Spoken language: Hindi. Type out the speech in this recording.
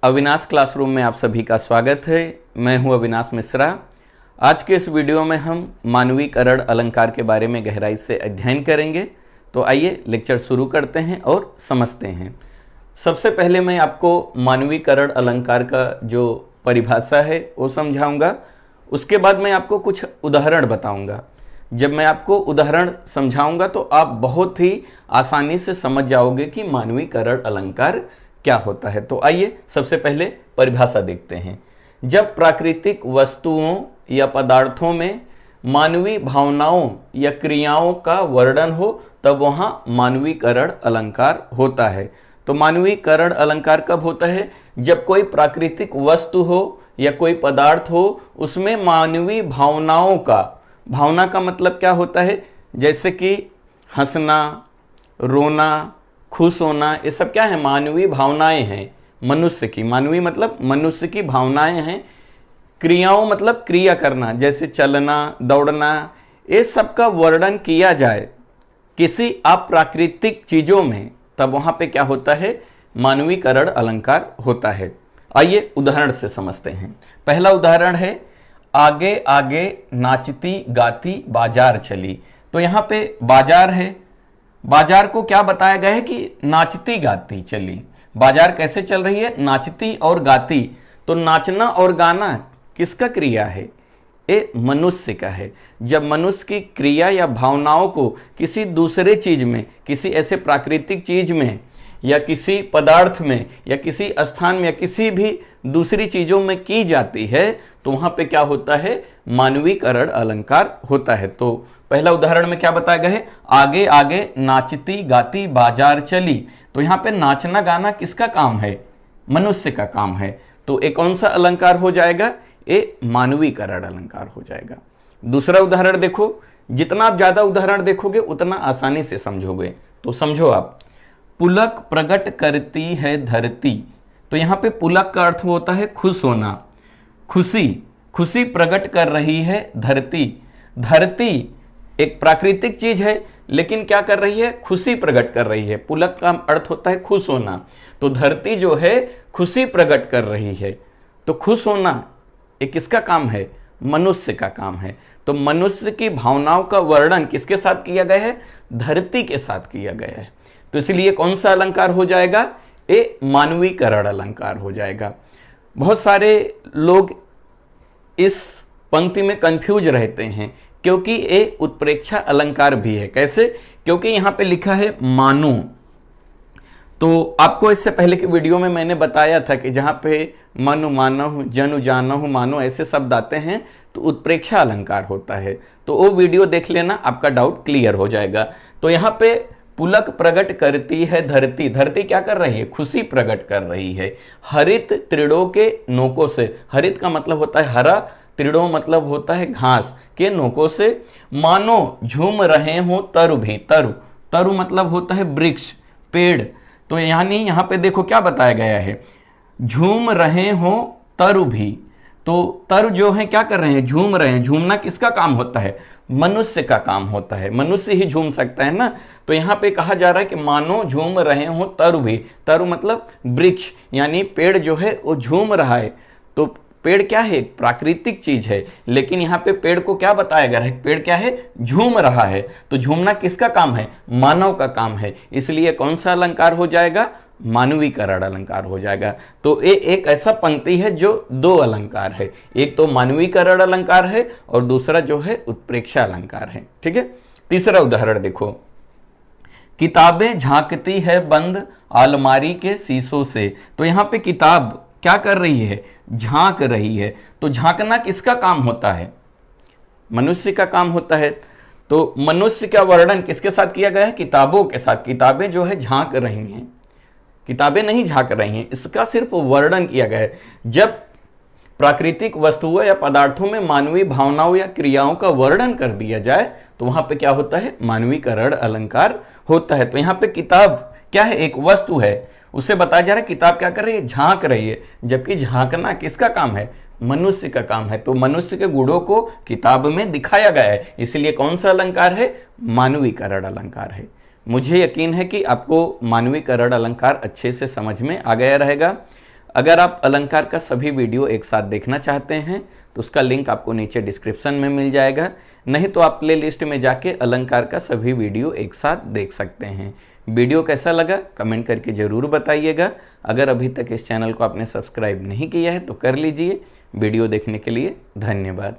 अविनाश क्लासरूम में आप सभी का स्वागत है। मैं हूं अविनाश मिश्रा। आज के इस वीडियो में हम मानवीकरण अलंकार के बारे में गहराई से अध्ययन करेंगे। तो आइए लेक्चर शुरू करते हैं और समझते हैं। सबसे पहले मैं आपको मानवीकरण अलंकार का जो परिभाषा है वो समझाऊंगा। उसके बाद मैं आपको कुछ उदाहरण बताऊंगा। जब मैं आपको उदाहरण समझाऊंगा तो आप बहुत ही आसानी से समझ जाओगे कि मानवीकरण अलंकार क्या होता है। तो आइए सबसे पहले परिभाषा देखते हैं। जब प्राकृतिक वस्तुओं या पदार्थों में मानवीय भावनाओं या क्रियाओं का वर्णन हो तब वहां मानवीकरण अलंकार होता है। तो मानवीकरण अलंकार कब होता है? जब कोई प्राकृतिक वस्तु हो या कोई पदार्थ हो उसमें मानवीय भावनाओं का, भावना का मतलब क्या होता है? जैसे कि हंसना, रोना, खुश होना, ये सब क्या है? मानवीय भावनाएं हैं मनुष्य की। मानवीय मतलब मनुष्य की भावनाएं हैं। क्रियाओं मतलब क्रिया करना, जैसे चलना, दौड़ना, ये सब का वर्णन किया जाए किसी अप्राकृतिक चीजों में तब वहां पे क्या होता है? मानवीकरण अलंकार होता है। आइए उदाहरण से समझते हैं। पहला उदाहरण है, आगे आगे नाचती गाती बाजार चली। तो यहाँ पे बाजार है। बाजार को क्या बताया गया है कि नाचती गाती चली। बाजार कैसे चल रही है? नाचती और गाती। तो नाचना और गाना किसका क्रिया है? ये मनुष्य का है। जब मनुष्य की क्रिया या भावनाओं को किसी दूसरे चीज में, किसी ऐसे प्राकृतिक चीज में या किसी पदार्थ में या किसी स्थान में या किसी भी दूसरी चीजों में की जाती है तो वहां पे क्या होता है? मानवीकरण अलंकार होता है। तो पहला उदाहरण में क्या बताया गया है? आगे आगे नाचती गाती बाजार चली। तो यहाँ पे नाचना गाना किसका काम है? मनुष्य का काम है। तो एक कौन सा अलंकार हो जाएगा? ये मानवीकरण अलंकार हो जाएगा। दूसरा उदाहरण देखो। जितना आप ज्यादा उदाहरण देखोगे उतना आसानी से समझोगे। तो समझो आप, पुलक प्रकट करती है धरती। तो यहाँ पे पुलक का अर्थ होता है खुश होना, खुशी। खुशी प्रकट कर रही है धरती। धरती एक प्राकृतिक चीज है लेकिन क्या कर रही है? खुशी प्रकट कर रही है। पुलक का अर्थ होता है खुश होना। तो धरती जो है खुशी प्रकट कर रही है। तो खुश होना ये किसका काम है? मनुष्य का काम है। तो मनुष्य की भावनाओं का वर्णन किसके साथ किया गया है? धरती के साथ किया गया है। तो इसलिए कौन सा अलंकार हो जाएगा? ये मानवीकरण अलंकार हो जाएगा। बहुत सारे लोग इस पंक्ति में कंफ्यूज रहते हैं क्योंकि ये उत्प्रेक्षा अलंकार भी है। कैसे? क्योंकि यहां पे लिखा है मानो। तो आपको इससे पहले के वीडियो में मैंने बताया था कि जहां पे मनु मानहु, जनु जानहु, मानो ऐसे शब्द आते हैं तो उत्प्रेक्षा अलंकार होता है। तो वो वीडियो देख लेना, आपका डाउट क्लियर हो जाएगा। तो यहाँ पे पुलक प्रकट करती है धरती। धरती क्या कर रही है? खुशी प्रकट कर रही है। हरित तृणों के नोकों से, हरित का मतलब होता है हरा, तृणों मतलब होता है घास, के नोकों से मानो झूम रहे हो तरु भी। तरु, तरु मतलब होता है वृक्ष, पेड़। तो यानी यहाँ पे देखो क्या बताया गया है? झूम रहे हो तरु भी। तो तरु जो है क्या कर रहे हैं? झूम रहे हैं। झूमना किसका काम होता है? मनुष्य का काम होता है। मनुष्य ही झूम सकता है ना। तो यहाँ पे कहा जा रहा है कि मानो झूम रहे हो तरु भी। तरु मतलब वृक्ष, यानी पेड़ जो है वो झूम रहा है। तो पेड़ क्या है? प्राकृतिक चीज है, लेकिन यहाँ पे पेड़ को क्या बताया गया है? पेड़ क्या है? झूम रहा है। तो झूमना किसका काम है? मानव का काम है। इसलिए कौन सा अलंकार हो जाएगा? मानवीकरण अलंकार हो जाएगा। तो ये एक ऐसा पंक्ति है जो दो अलंकार है। एक तो मानवीकरण अलंकार है और दूसरा जो है उत्प्रेक्षा अलंकार है। ठीक है। तीसरा उदाहरण देखो। किताबें झांकती है बंद अलमारी के शीशों से। तो यहाँ पे किताब क्या कर रही है? झांक रही है। तो झांकना किसका काम होता है? मनुष्य का काम होता है। तो मनुष्य का वर्णन किसके साथ किया गया है? किताबों के साथ। किताबें जो है झांक रही हैं, किताबें नहीं झांक रही हैं, इसका सिर्फ वर्णन किया गया है। जब प्राकृतिक वस्तुओं या पदार्थों में मानवीय भावनाओं या क्रियाओं का वर्णन कर दिया जाए तो वहां पे क्या होता है? मानवीकरण अलंकार होता है। तो यहाँ पे किताब क्या है? एक वस्तु है, उसे बताया जा रहा है किताब क्या कर रही है? झांक रही है। जबकि झांकना किसका काम है? मनुष्य का काम है। तो मनुष्य के गुणों को किताब में दिखाया गया है। इसलिए कौन सा अलंकार है? मानवीकरण अलंकार है। मुझे यकीन है कि आपको मानवीकरण अलंकार अच्छे से समझ में आ गया रहेगा। अगर आप अलंकार का सभी वीडियो एक साथ देखना चाहते हैं तो उसका लिंक आपको नीचे डिस्क्रिप्शन में मिल जाएगा, नहीं तो आप प्ले लिस्ट में जाके अलंकार का सभी वीडियो एक साथ देख सकते हैं। वीडियो कैसा लगा कमेंट करके ज़रूर बताइएगा। अगर अभी तक इस चैनल को आपने सब्सक्राइब नहीं किया है तो कर लीजिए। वीडियो देखने के लिए धन्यवाद।